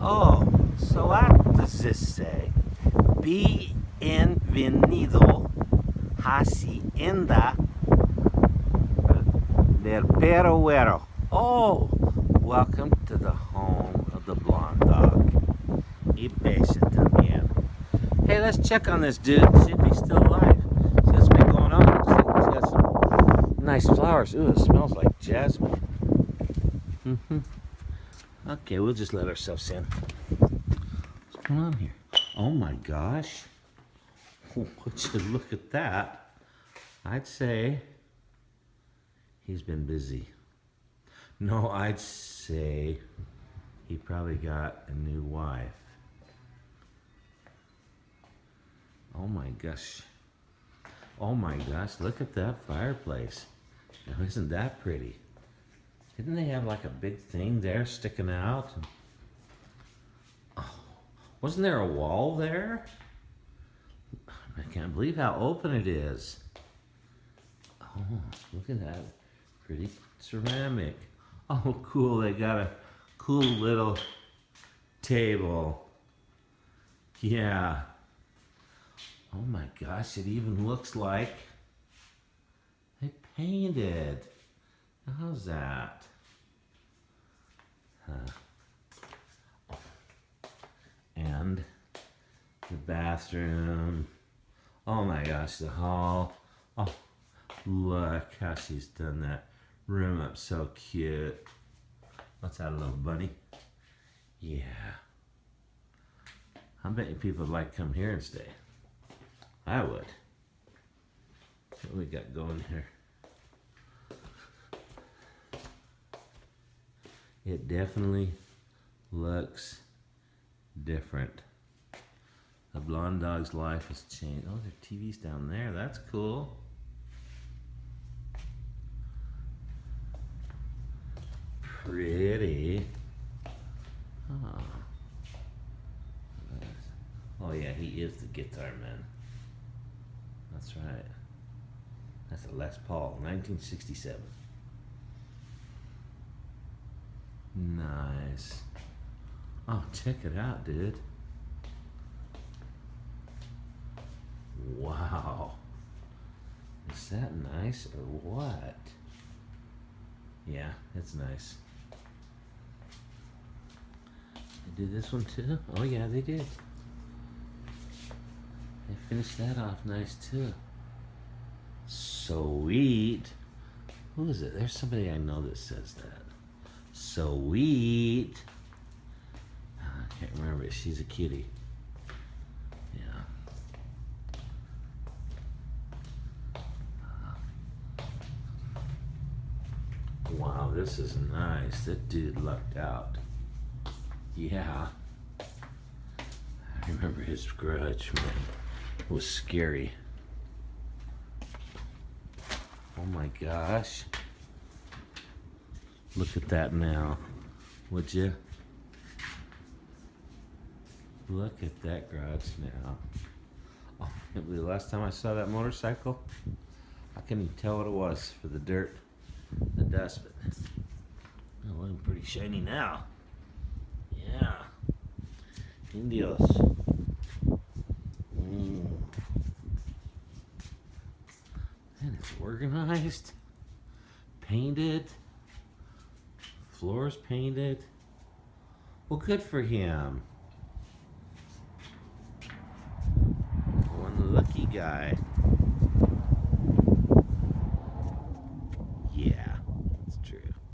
Oh, so what does this say? Bienvenido Hacienda del Perro Guero. Oh, welcome to the home of the blonde dog. Y beso también. Hey, let's check on this dude, see if he's still alive. See what's been going on. Looks like he's got some nice flowers. Ooh, it smells like jasmine. Okay, we'll just let ourselves in. What's going on here? Oh my gosh. Would you look at that? I'd say he's been busy. No, I'd say he probably got a new wife. Oh my gosh. Oh my gosh, look at that fireplace. Now, isn't that pretty? Didn't they have like a big thing there sticking out? Oh, wasn't there a wall there? I can't believe how open it is. Oh, look at that. Pretty ceramic. Oh, cool. They got a cool little table. Yeah. Oh my gosh, it even looks like they painted. How's that? And the bathroom. Oh my gosh, the hall. Oh, look how she's done that room up so cute. What's that, a little bunny? Yeah. I bet you people would like to come here and stay. I would. What we got going here? It definitely looks different. The blonde dog's life has changed. Oh, there are TVs down there. That's cool. Pretty. Oh. Oh yeah, he is the guitar man. That's right. That's a Les Paul, 1967. Nice. Oh, check it out, dude. Wow. Is that nice or what? Yeah, it's nice. They did this one too? Oh yeah, they did. They finished that off nice too. Sweet. Who is it? There's somebody I know that says that. Sweet. I can't remember. She's a kitty. Yeah. Wow, this is nice. That dude lucked out. Yeah. I remember his garage, man. It was scary. Oh my gosh. Look at that now. Would you? Look at that garage now. Oh, the last time I saw that motorcycle, I couldn't even tell what it was for the dirt, the dust, but it's looking pretty shiny now. Yeah. Indios. And it's organized, painted, floors painted. Well, good for him. One lucky guy.